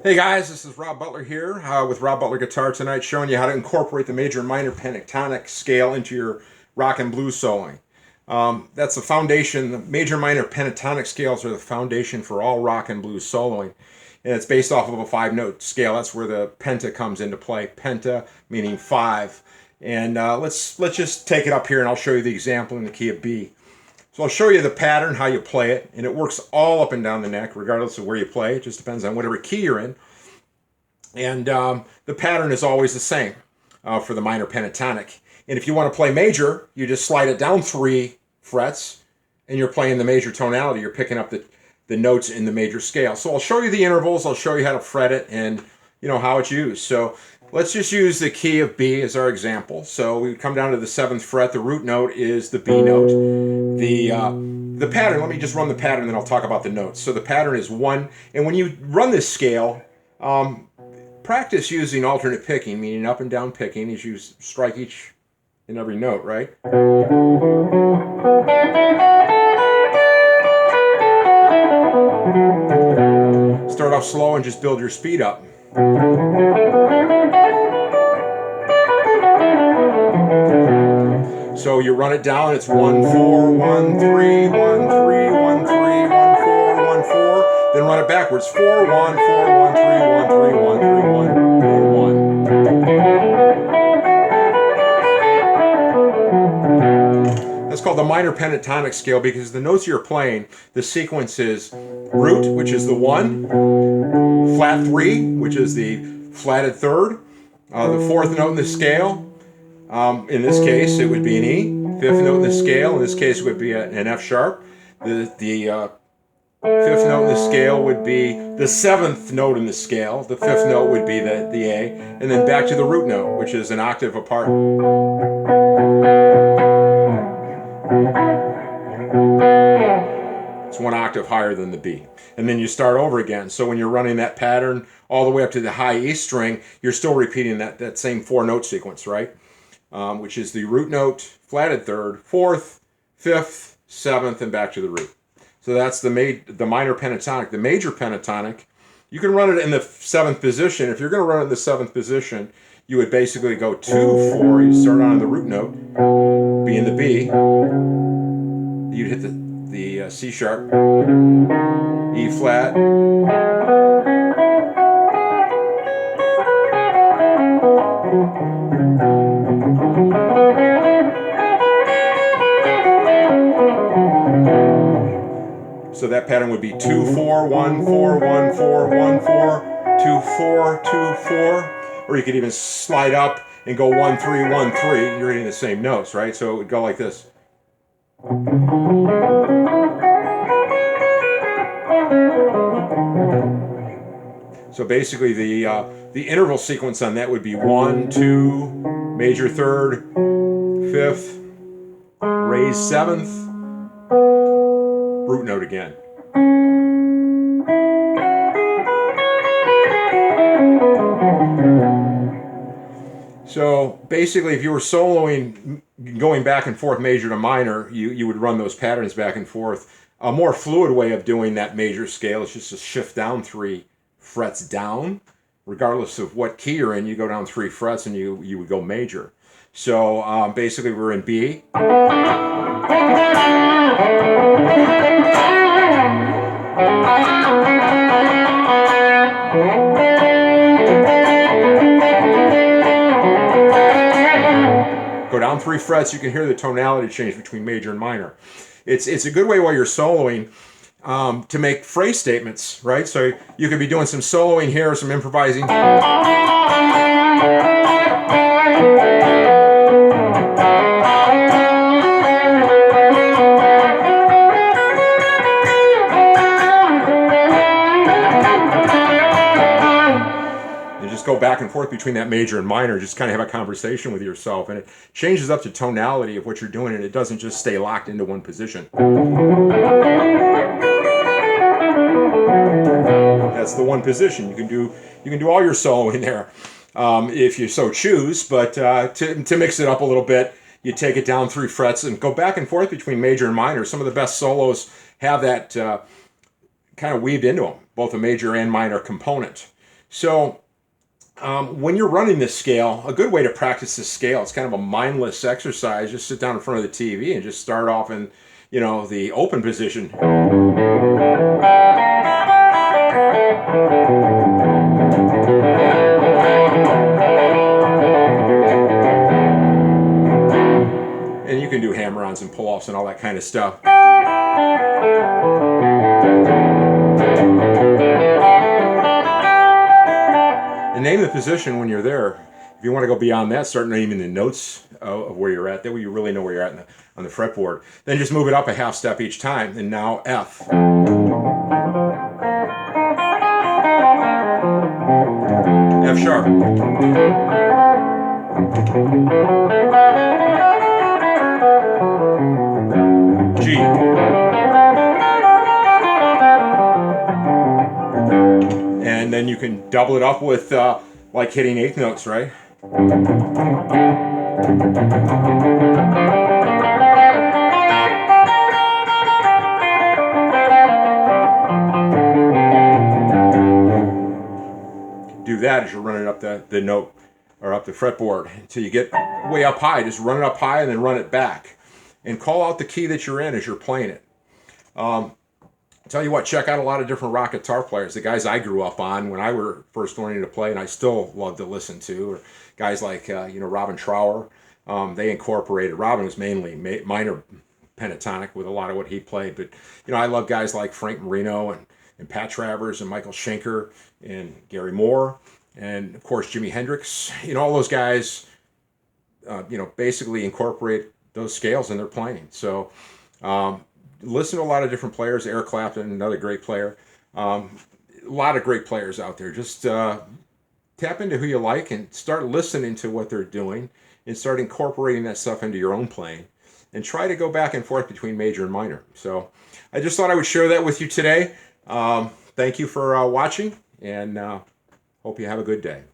Hey guys, this is Rob Butler here with Rob Butler Guitar tonight, showing you how to incorporate the major and minor pentatonic scale into your rock and blues soloing. That's the foundation. The major and minor pentatonic scales are the foundation for all rock and blues soloing. And it's based off of a 5-note scale. That's where the penta comes into play. Penta meaning 5. And let's just take it up here and I'll show you the example in the key of B. So I'll show you the pattern, how you play it, and it works all up and down the neck, regardless of where you play. It just depends on whatever key you're in. And the pattern is always the same for the minor pentatonic. And if you want to play major, you just slide it down 3 frets, and you're playing the major tonality. You're picking up the notes in the major scale. So I'll show you the intervals. I'll show you how to fret it and how it's used. So let's just use the key of B as our example. So we come down to the 7th fret. The root note is the B note. The pattern, let me just run the pattern, then I'll talk about the notes. So the pattern is 1, and when you run this scale, practice using alternate picking, meaning up and down picking, as you strike each and every note, right? Start off slow and just build your speed up. So you run it down, it's 1, 4, 1, 3, 1, 3, 1, 3, 1, 4, 1, 4. Then run it backwards. 4, 1, 4, 1, 3, 1, 3, 1, 3, 1, 1. That's called the minor pentatonic scale because the notes you're playing, the sequence is root, which is the 1, flat 3, which is the flatted 3rd, the 4th note in the scale. In this case, it would be an E. 5th note in the scale. In this case, it would be an F sharp. The 5th note in the scale would be the 7th note in the scale. The 5th note would be the A. And then back to the root note, which is an octave apart. It's 1 octave higher than the B. And then you start over again. So when you're running that pattern all the way up to the high E string, you're still repeating that same 4-note sequence, right? Which is the root note, flatted 3rd, 4th, 5th, 7th, and back to the root. So that's the minor pentatonic. The major pentatonic, you can run it in the 7th position. If you're going to run it in the 7th position, you would basically go 2, 4. You start on the root note, B and the B. You'd hit the C sharp, E flat, so that pattern would be 2, 4, 1, 4, 1, 4, 1, 4, 2, 4, 2, 4. Or you could even slide up and go 1, 3, 1, 3. You're hitting the same notes, right? So it would go like this. So basically the interval sequence on that would be 1, 2, major 3rd, 5th, raised 7th, root note again. So basically, if you were soloing, going back and forth major to minor, you would run those patterns back and forth. A more fluid way of doing that major scale is just to shift down 3 frets down. Regardless of what key you're in, you go down 3 frets and you would go major. So basically, we're in B. Go down 3 frets, you can hear the tonality change between major and minor. It's a good way while you're soloing to make phrase statements, right? So you could be doing some soloing here, some improvising. go back and forth between that major and minor, just kind of have a conversation with yourself, and it changes up the tonality of what you're doing, and it doesn't just stay locked into one position. That's the one position. You can do all your soloing there if you so choose, but to mix it up a little bit, you take it down 3 frets and go back and forth between major and minor. Some of the best solos have that kind of weaved into them, both a major and minor component. So when you're running this scale, a good way to practice this scale, it's kind of a mindless exercise. Just sit down in front of the TV and just start off in, the open position. And you can do hammer-ons and pull-offs and all that kind of stuff. And name the position when you're there. If you want to go beyond that, start naming the notes of where you're at. That way you really know where you're at on the fretboard. Then just move it up a half step each time. And now F. F sharp. G. And then you can double it up with like hitting 8th notes, right? Do that as you're running up the note or up the fretboard until you get way up high. Just run it up high and then run it back. And call out the key that you're in as you're playing it. Tell you what, check out a lot of different rock guitar players. The guys I grew up on when I were first learning to play, and I still love to listen to, or guys like Robin Trower. They incorporated. Robin was mainly minor pentatonic with a lot of what he played, but I love guys like Frank Marino and Pat Travers and Michael Schenker and Gary Moore and of course Jimi Hendrix. All those guys, basically incorporate those scales in their playing. So. Listen to a lot of different players. Eric Clapton, another great player. A lot of great players out there. Just tap into who you like and start listening to what they're doing and start incorporating that stuff into your own playing. And try to go back and forth between major and minor. So I just thought I would share that with you today. Thank you for watching, and hope you have a good day.